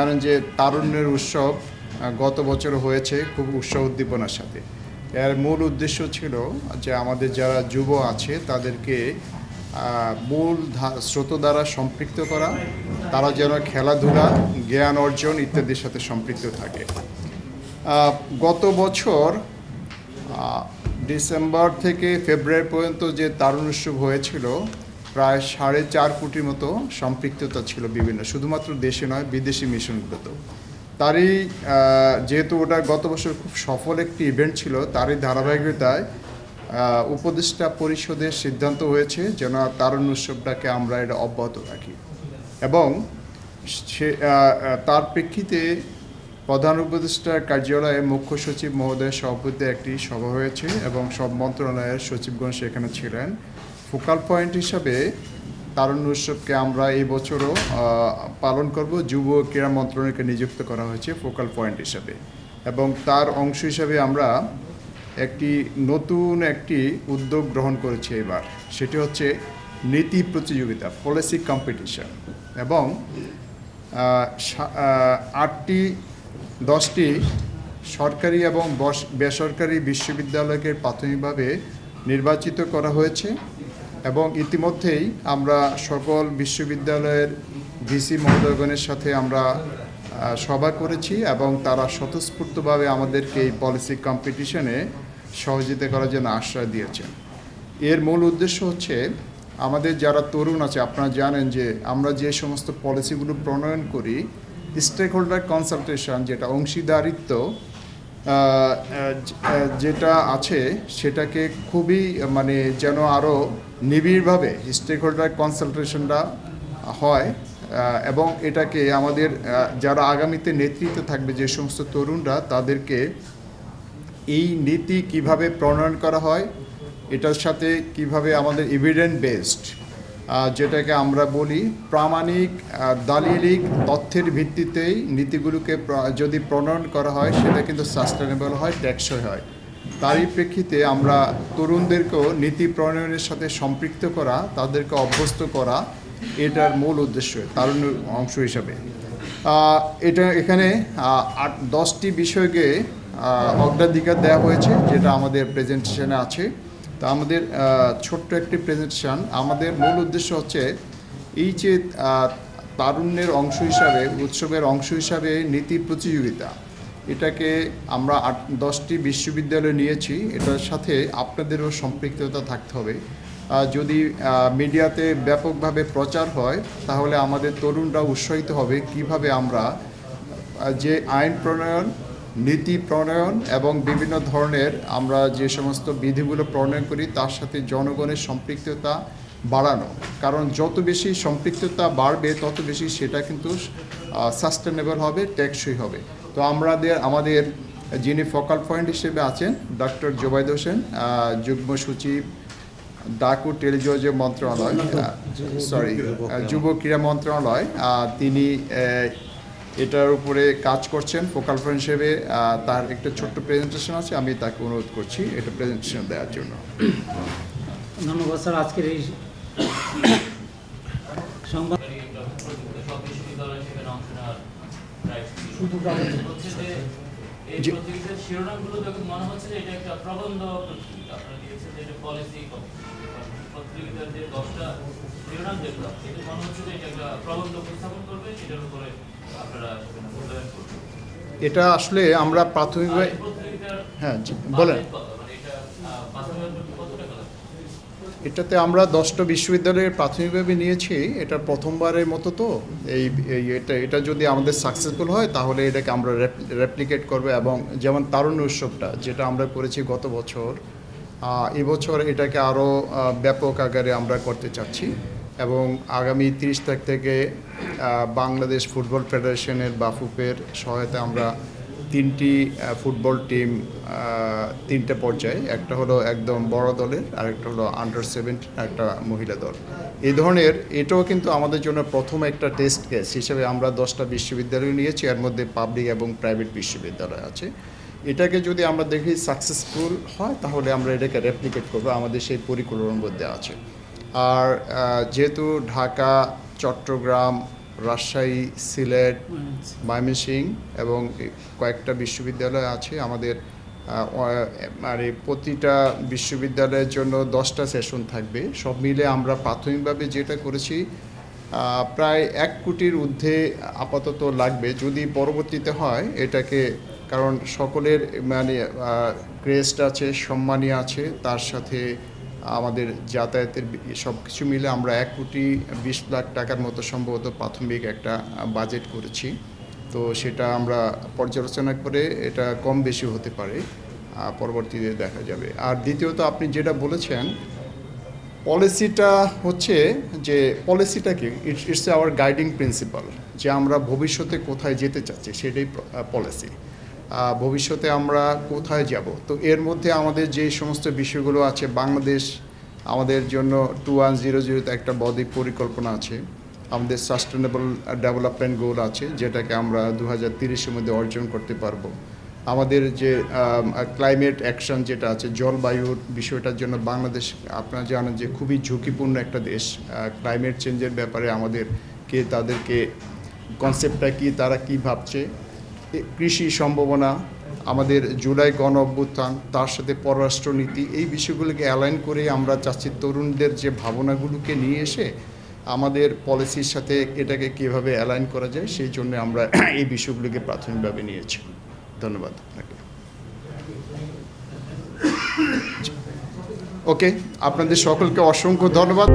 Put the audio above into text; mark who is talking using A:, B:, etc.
A: জানেন যে তারুণ্যের উৎসব গত বছর হয়েছে খুব উৎসাহ উদ্দীপনার সাথে। এর মূল উদ্দেশ্য ছিল যে আমাদের যারা যুব আছে তাদেরকে মূল স্রোত দ্বারা সম্পৃক্ত করা, তারা যেন খেলাধুলা, জ্ঞান অর্জন ইত্যাদির সাথে সম্পৃক্ত থাকে। গত বছর ডিসেম্বর থেকে ফেব্রুয়ারি পর্যন্ত যে তারুণ উৎসব হয়েছিল, প্রায় 4.5 কোটির মতো সম্পৃক্ততা ছিল বিভিন্ন, শুধুমাত্র দেশে নয় বিদেশি মিশনগুলোতেও। তারই যেহেতু ওটা গত বছর খুব সফল একটি ইভেন্ট ছিল, তারই ধারাবাহিকতায় উপদেষ্টা পরিষদের সিদ্ধান্ত হয়েছে যেন তারুণ উৎসবটাকে আমরা এটা অব্যাহত রাখি। এবং তার প্রেক্ষিতে প্রধান উপদেষ্টার কার্যালয়ে মুখ্য সচিব মহোদয়ের সভাপতিতে একটি সভা হয়েছে এবং সব মন্ত্রণালয়ের সচিবগণ সেখানে ছিলেন। ফোকাল পয়েন্ট হিসাবে তারুণ উৎসবকে আমরা এই বছরও পালন করব। যুব ক্রীড়া মন্ত্রণালয়কে নিযুক্ত করা হয়েছে ফোকাল পয়েন্ট হিসাবে, এবং তার অংশ হিসাবে আমরা নতুন একটি উদ্যোগ গ্রহণ করেছি এবার। সেটি হচ্ছে নীতি প্রতিযোগিতা, পলিসি কম্পিটিশন, এবং 10টি সরকারি এবং বেসরকারি বিশ্ববিদ্যালয়কে প্রাথমিকভাবে নির্বাচিত করা হয়েছে। এবং ইতিমধ্যেই আমরা সকল বিশ্ববিদ্যালয়ের ভিসি মহোদয়গণের সাথে আমরা সভা করেছি এবং তারা স্বতঃস্ফূর্তভাবে আমাদেরকে এই পলিসি কম্পিটিশনে সহযোগিতা করার জন্য আশ্বাস দিয়েছেন। এর মূল উদ্দেশ্য হচ্ছে আমাদের যারা তরুণ আছে, আপনারা জানেন যে আমরা যে সমস্ত পলিসিগুলো প্রণয়ন করি, স্টেক হোল্ডার কনসালটেশন, যেটা অংশীদারিত্ব যেটা আছে, সেটাকে খুবই যেন আরও নিবিড়ভাবে স্টেক হোল্ডার কনসালটেশনটা হয়, এবং এটাকে আমাদের যারা আগামীতে নেতৃত্বে থাকবে যে সমস্ত তরুণরা, তাদেরকে এই নীতি কিভাবে প্রণয়ন করা হয়, এটার সাথে কিভাবে আমাদের এভিডেন্স বেসড, যেটাকে আমরা বলি প্রামাণিক দালিলিক তথ্যের ভিত্তিতেই নীতিগুলোকে যদি প্রণয়ন করা হয়, সেটা কিন্তু সাস্টেনেবল হয়, টেকসই হয়। তারই প্রেক্ষিতে আমরা তরুণদেরকেও নীতি প্রণয়নের সাথে সম্পৃক্ত করা, তাদেরকে অভ্যস্ত করা, এটার মূল উদ্দেশ্য তারুণ অংশ হিসাবে। এখানে 10টি বিষয়কে অগ্রাধিকার দেওয়া হয়েছে, যেটা আমাদের প্রেজেন্টেশনে আছে। তো আমাদের ছোট্ট একটি প্রেজেন্টেশন, আমাদের মূল উদ্দেশ্য হচ্ছে এই যে তারুণ্যের অংশ হিসাবে, উৎসবের অংশ হিসাবে নীতি প্রতিযোগিতা, এটাকে আমরা 10টি বিশ্ববিদ্যালয় নিয়েছি। এটার সাথে আপনাদেরও সম্পৃক্ততা থাকতে হবে। যদি মিডিয়াতে ব্যাপকভাবে প্রচার হয়, তাহলে আমাদের তরুণরা উৎসাহিত হবে কিভাবে আমরা যে আইন প্রণয়ন, নীতি প্রণয়ন এবং বিভিন্ন ধরনের আমরা যে সমস্ত বিধিগুলো প্রণয়ন করি, তার সাথে জনগণের সম্পৃক্ততা বাড়ানো। কারণ যত বেশি সম্পৃক্ততা বাড়বে, তত বেশি সেটা কিন্তু সাস্টেনেবল হবে, টেকসই হবে। তো আমাদের যিনি ফোকাল পয়েন্ট হিসেবে আছেন, ডক্টর জোবাইদ হোসেন, যুগ্ম সচিব, ডাক ও টেলিযোগাযোগ মন্ত্রণালয়, যুব ক্রীড়া মন্ত্রণালয়, তিনি এটার উপরে কাজ করছেন ফোকাল পয়েন্ট হিসেবে। তার একটা ছোট্ট প্রেজেন্টেশন আছে, আমি তাকে অনুরোধ করছি এটা প্রেজেন্টেশন দেওয়ার জন্য।
B: ধন্যবাদ স্যার। আজকের এই সংবাদ
C: শিরোনামগুলো যখন মনে হচ্ছে যে এটা একটা প্রবন্ধ প্রতিযোগিতা, আপনারা দিয়েছেন যে এটা পলিসি প্রতিযোগিতার যে 10টা শিরোনাম যেগুলো, এটা মনে হচ্ছে যে এটা একটা প্রবন্ধ উপস্থাপন করবে, সেটার উপরে আপনারা মূল্যায়ন করবেন।
A: এটা আসলে আমরা প্রাথমিকভাবে, হ্যাঁ বলেন, এটাতে আমরা 10টা বিশ্ববিদ্যালয়ের প্রাথমিকভাবে নিয়েছি। এটা প্রথমবারের মতো, তো এটা যদি আমাদের সাকসেসফুল হয়, তাহলে এটাকে আমরা রেপ্লিকেট করবো। এবং যেমন তারুণ্য উৎসবটা যেটা আমরা করেছি গত বছর, এবছর এটাকে আরও ব্যাপক আকারে আমরা করতে চাচ্ছি। এবং আগামী 30 তারিখ থেকে বাংলাদেশ ফুটবল ফেডারেশনের বাফুফের সহায়তা আমরা 3টি ফুটবল টিম, 3টে পর্যায়ে, একটা হলো একদম বড় দলের, আরেকটা হলো আন্ডার-17, একটা মহিলা দল। এই ধরনের এটাও কিন্তু আমাদের জন্য প্রথম একটা টেস্ট কেস হিসেবে আমরা 10টা বিশ্ববিদ্যালয় নিয়েছি, এর মধ্যে পাবলিক এবং প্রাইভেট বিশ্ববিদ্যালয় আছে। এটাকে যদি আমরা দেখি সাকসেসফুল হয়, তাহলে আমরা এটাকে রেপ্লিকেট করবো, আমাদের সেই পরিকল্পনার মধ্যে আছে। আর যেহেতু ঢাকা, চট্টগ্রাম, রাজশাহী, সিলেট, ময়মনসিংহ এবং কয়েকটা বিশ্ববিদ্যালয় আছে আমাদের। মানে প্রতিটা বিশ্ববিদ্যালয়ের জন্য 10টা সেশন থাকবে। সব মিলে আমরা প্রাথমিকভাবে যেটা করেছি প্রায় 1 কোটির ঊর্ধ্বে আপাতত লাগবে, যদি পরবর্তীতে হয় এটাকে, কারণ সকলের মানে ক্রেস্ট আছে, সম্মানী আছে, তার সাথে আমাদের যাতায়াতের সব কিছু মিলে আমরা 1 কোটি 20 লাখ টাকার মতো সম্ভবত প্রাথমিক একটা বাজেট করেছি। তো সেটা আমরা পর্যালোচনা করে এটা কম বেশি হতে পারে, পরবর্তীতে দেখা যাবে। আর দ্বিতীয়ত আপনি যেটা বলেছেন পলিসিটা হচ্ছে যে পলিসিটা কি, ইটস আওয়ার গাইডিং প্রিন্সিপাল, যে আমরা ভবিষ্যতে কোথায় যেতে চাচ্ছি সেটাই পলিসি। ভবিষ্যতে আমরা কোথায় যাব, তো এর মধ্যে আমাদের যে সমস্ত বিষয়গুলো আছে, বাংলাদেশ আমাদের জন্য 2100-তে একটা বদ্বীপ পরিকল্পনা আছে, আমাদের সাস্টেনেবল ডেভেলপমেন্ট গোল আছে যেটাকে আমরা 2030-এর মধ্যে অর্জন করতে পারবো। আমাদের যে ক্লাইমেট অ্যাকশন যেটা আছে, জলবায়ুর বিষয়টার জন্য বাংলাদেশ আপনারা জানেন যে খুবই ঝুঁকিপূর্ণ একটা দেশ। ক্লাইমেট চেঞ্জের ব্যাপারে আমাদেরকে তাদেরকে কনসেপ্টটা কি, তারা কি ভাবছে, কৃষি সম্ভাবনা, আমাদের জুলাই গণ অভ্যুত্থান, তার সাথে পররাষ্ট্রনীতি, এই বিষয়গুলোকে অ্যালাইন করে আমরা চাচ্ছি তরুণদের যে ভাবনাগুলোকে নিয়ে এসে আমাদের পলিসির সাথে এটাকে কীভাবে অ্যালাইন করা যায়, সেই জন্য আমরা এই বিষয়গুলোকে প্রাথমিকভাবে নিয়েছি। ধন্যবাদ আপনাকে। ওকে, আপনাদের সকলকে অসংখ্য ধন্যবাদ।